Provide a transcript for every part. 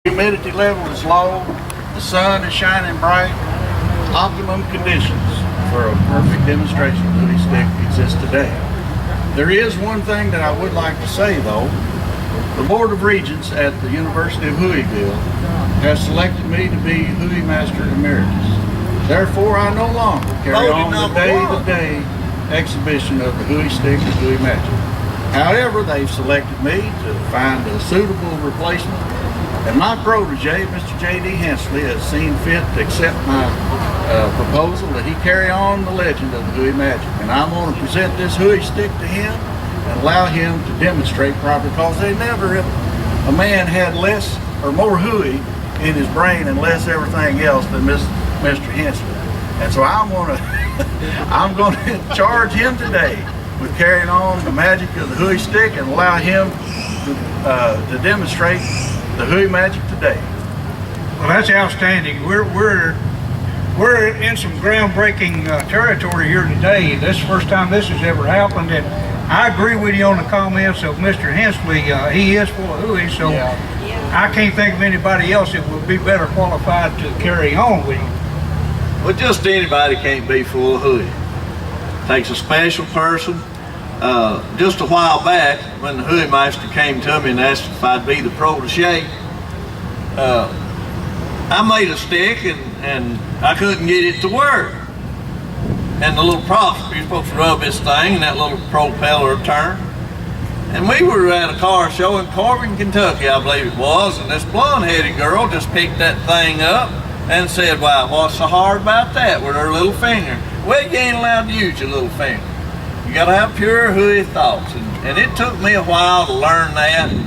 Humidity level is low, the sun is shining bright, optimum conditions for a perfect demonstration of Huey Stick exist today. There is one thing that I would like to say though. The Board of Regents at the University of Hueyville has selected me to be Huey Master Emeritus. Therefore, I no longer carry on the day-to-day exhibition of the Huey Stick and Huey Magic. However, they've selected me to find a suitable replacement, and my protege, Mr. J.D. Hensley, has seen fit to accept my proposal that he carry on the legend of the Huey Magic. And I'm going to present this Huey Stick to him and allow him to demonstrate properly, because they never, if a man had less or more Huey in his brain and less everything else than Mr. Hensley. And so I'm going to charge him today with carrying on the magic of the Huey Stick and allow him to demonstrate the Huey Magic today. Well, that's outstanding. We're in some groundbreaking territory here today. This is the first time this has ever happened, and I agree with you on the comments of Mr. Hensley. He is full of Huey, so yeah. I can't think of anybody else that would be better qualified to carry on with him. Well, just anybody can't be full of Huey. Takes a special person. Just a while back, when the Huey Master came to me and asked if I'd be the protege, I made a stick and I couldn't get it to work. And the little prop, you're supposed to rub this thing and that little propeller turned. And we were at a car show in Corbin, Kentucky, I believe it was, and this blonde-headed girl just picked that thing up and said, "Wow, what's so hard about that?" with her little finger. Well, you ain't allowed to use your little finger. You gotta have pure Huey thoughts. And it took me a while to learn that. And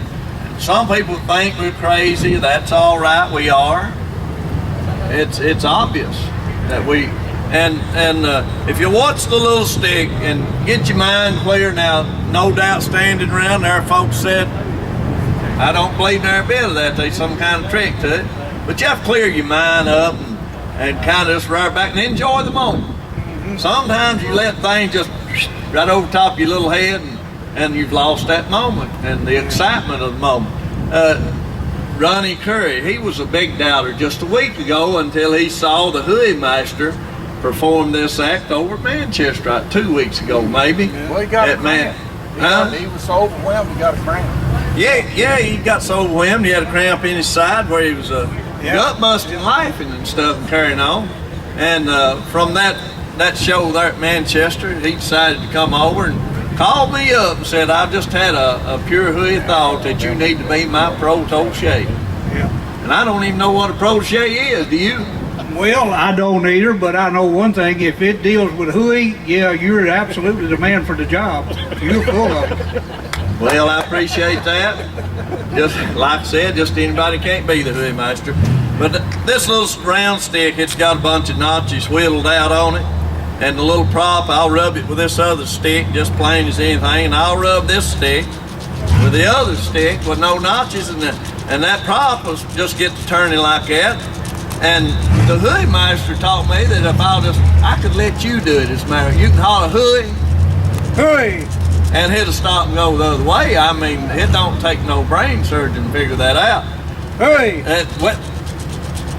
some people think we're crazy. That's all right, we are. It's obvious that we, and if you watch the little stick and get your mind clear, now, no doubt standing around there, folks said, I don't believe there a bit of that. There's some kind of trick to it. But you have to clear your mind up and kind of just ride back and enjoy the moment. Sometimes you let things just right over top of your little head and you've lost that moment and the excitement of the moment. Ronnie Curry, he was a big doubter just a week ago until he saw the Huey Master perform this act over at Manchester, right, 2 weeks ago maybe. Well, he got a cramp. He was so overwhelmed, he got a cramp. Yeah, he got so overwhelmed, he had a cramp in his side where he was gut busting, laughing and stuff and carrying on. And from that show there at Manchester, he decided to come over and called me up and said, I've just had a pure Huey thought that you need to be my protege. Yeah. And I don't even know what a protege is, do you? Well, I don't either, but I know one thing. If it deals with Huey, yeah, you're absolutely the man for the job. You're full of it. Well, I appreciate that. Just like I said, just anybody can't be the Huey Master. But this little round stick, it's got a bunch of notches whittled out on it. And the little prop, I'll rub it with this other stick, just plain as anything, and I'll rub this stick with the other stick with no notches, and that prop will just get to turning like that. And the Huey Master taught me that if I could let you do it, as a matter, you can holler Huey, Huey, and it'll stop and go the other way. I mean, it don't take no brain surgeon to figure that out. Huey.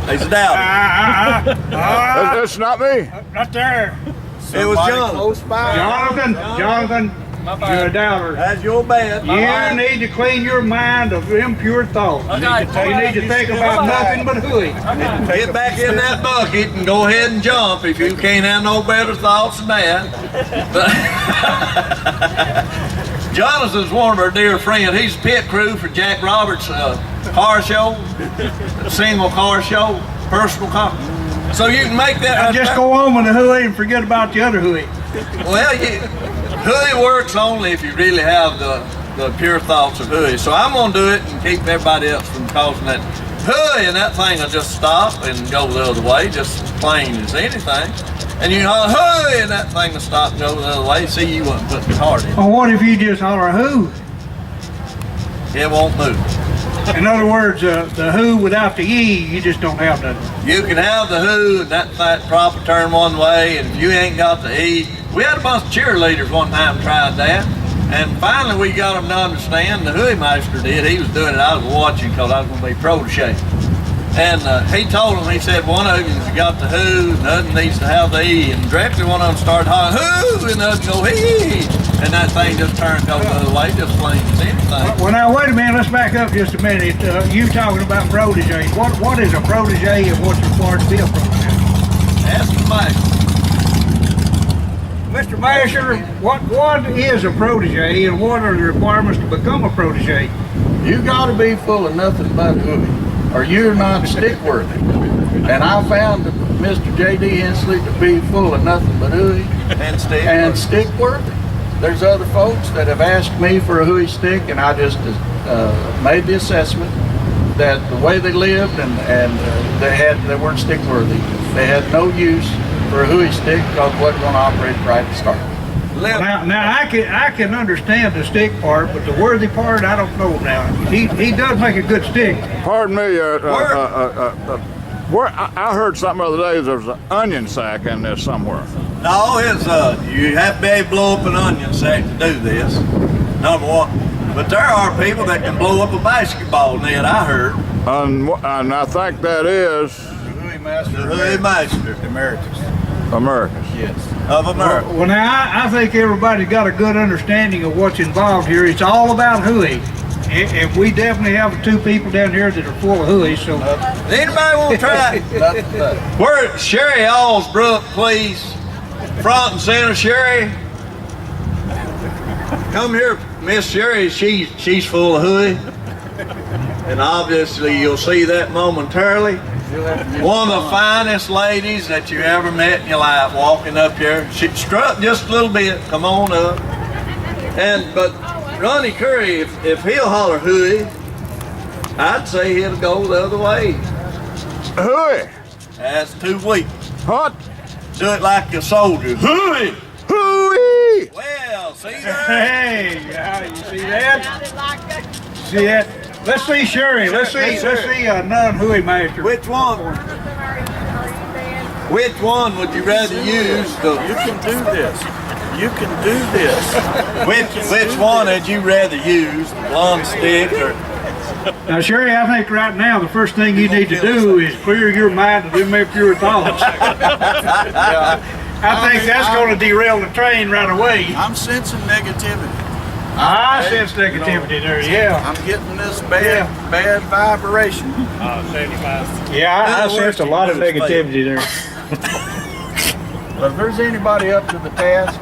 He's a doubter. That's not me. Right there. It was John. Close by. Jonathan, you're a doubter. That's your bad. You need to clean your mind of impure thoughts. You need to think about nothing but Huey. Get back in that bucket and go ahead and jump if you can't have no better thoughts than that. Jonathan's one of our dear friends. He's pit crew for Jack Roberts' car show, single car show, personal car. So you can make that. Just go on with the Huey and forget about the other Huey. Well, Huey works only if you really have the pure thoughts of Huey. So I'm going to do it and keep everybody else from causing that Huey, and that thing will just stop and go the other way, just plain as anything. And you holler Huey, and that thing will stop and go the other way. See, you wasn't putting your heart in. Well, what if you just holler who? It won't move. In other words, the who without the E, you just don't have nothing. You can have the who, and that proper turn one way, and if you ain't got the E. We had a bunch of cheerleaders one time tried that, and finally we got them to understand. The Huey Master did. He was doing it. I was watching because I was going to be protege. And he told him, he said, one of you's got the who, and the other needs to have the E. And directly one of them started hollering, who, and the other go, he. And that thing just turned over the other way, just plain as anything. Well, now, wait a minute, let's back up just a minute. You talking about protege. What is a protege and what's required to be a protege? Ask the master. Mr. Masher, what is a protege and what are the requirements to become a protege? You gotta be full of nothing but hooey, or you're not stick worthy. And I found Mr. J.D. Hensley to be full of nothing but hooey and stick worthy. There's other folks that have asked me for a hooey stick, and I just made the assessment that the way they lived and they weren't stick worthy. They had no use for a hooey stick because it wasn't going to operate right to start. Now I can understand the stick part, but the worthy part I don't know now. He does make a good stick. Pardon me, where I heard something the other day, there's an onion sack in there somewhere. No, it's you have to be able to blow up an onion sack to do this, number one. But there are people that can blow up a basketball net, I heard. And I think that is The hooey master. The hooey master. Emeritus. America's. Yes. Of America. Well, now I think everybody's got a good understanding of what's involved here. It's all about hooey. If we definitely have two people down here that are full of hooey, so. Does anybody want to try? Nothing but. Where Sherry Allsbrook, please. Front and center, Sherry. Come here, Miss Sherry. She's full of hooey. And obviously you'll see that momentarily. One of the finest ladies that you ever met in your life walking up here. She strut just a little bit. Come on up. But Ronnie Curry, if he'll holler hooey, I'd say he'll go the other way. Hooey! That's too weak. What? Do it like a soldier. Hooey! Hooey! Well, see there? Hey, yeah, you see that? See that? Let's see Sherry. Let's see a non-hooey master. Which one? Which one would you rather use? You can do this. You can do this. Which one would you rather use? The blonde stick or? Now, Sherry, I think right now the first thing you need to do is clear your mind and remove your thoughts. I think that's going to derail the train right away. I'm sensing negativity. I sense negativity there, yeah. I'm getting this bad vibration. Yeah, I sense a lot of negativity there. But if there's anybody up to the task,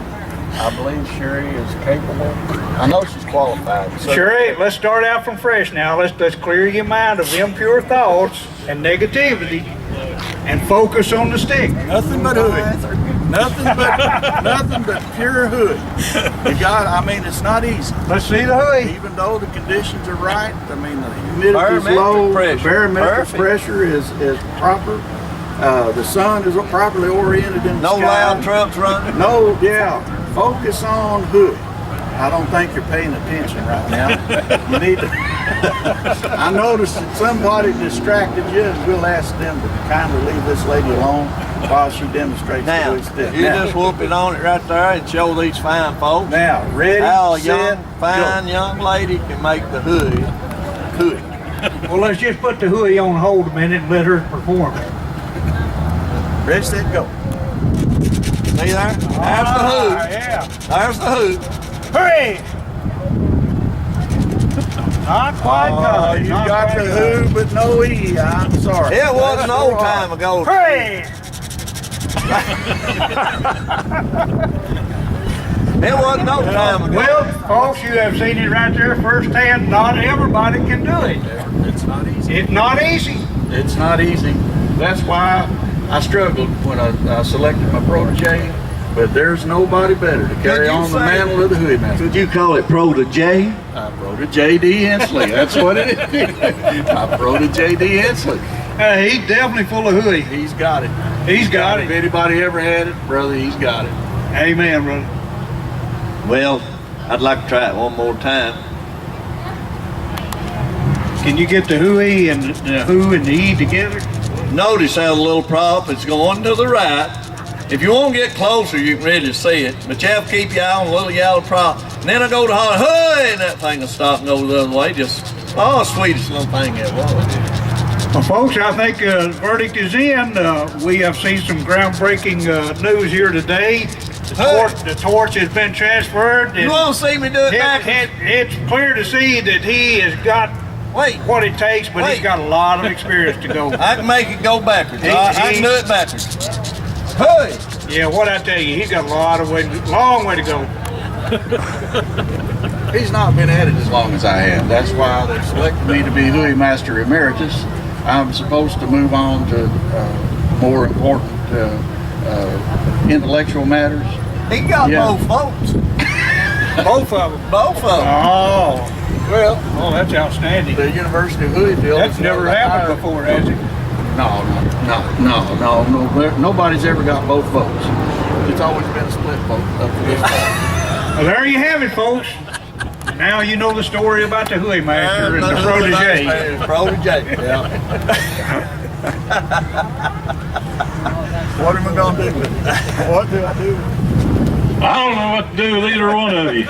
I believe Sherry is capable. I know she's qualified. So Sherry, let's start out from fresh now. Let's clear your mind of them pure thoughts and negativity and focus on the stick. nothing but hooey. Nothing but pure hooey. It's not easy. Let's see the hooey. Even though the conditions are right, the humidity is Barometric low, pressure. the barometric Perfect. pressure is proper. The sun is properly oriented in the No sky. loud trucks running? No, yeah. Focus on hooey. I don't think you're paying attention right now. You need to. I noticed that somebody distracted you, and we'll ask them to kindly leave this lady alone while she demonstrates the Now, hooey stick. you just whoop it on it right there and show these fine folks Now, ready, how a set, young, fine go. young lady can make the hooey. Well, let's just put the hooey on hold a minute and let her perform. Ready, set, go. See there? There's the hoo. Yeah. There's the hoo. Hooey! Not quite done. You Not got quite the done. who, but no E. I'm sorry. It was an old time ago. Hooey! It wasn't no time ago. Well, folks, you have seen it right there firsthand. Not everybody can do it. It's not easy. It's not easy. It's not easy. That's why I struggled when I selected my protege. But there's nobody better to carry you on the say- mantle of the hooey master. Could you call it protege? I wrote J.D. Hensley. That's what it is. I wrote J.D. Hensley. He's definitely full of hooey. He's got it. He's got If it. anybody ever had it, brother, he's got it. Amen, brother. Well, I'd like to try it one more time. Can you get the hooey and the who and the E together? Notice how the little prop is going to the right. If you want to get closer, you can really see it, but you have to keep your eye on the little yellow prop. And then I go to holler, hey, and that thing will stop and go the other way. Just, sweetest little thing it was. Well, folks, I think the verdict is in. We have seen some groundbreaking news here today. The torch has been transferred. You won't see me do it backwards. It's clear to see that he has got Wait, what it takes, but he's got a lot of experience to go. I can make it go backwards. He- I can he- do it backwards. Hey! Yeah, what I tell you, he's got a long way to go. He's not been at it as long as I have. That's why they selected me to be Louis Master Emeritus. I'm supposed to move on to more important intellectual matters. He got Yeah. both votes. Both of them. Both of them. Oh, Well, that's outstanding. the University of Louisville. That's never happened before, has it? No, nobody's ever got both votes. It's always been a split vote up to this point. Well, there you have it, folks. Now you know the story about the Huey Master and the protege. Protege, yeah. What am I gonna do with it? What do I do? I don't know what to do with either one of you.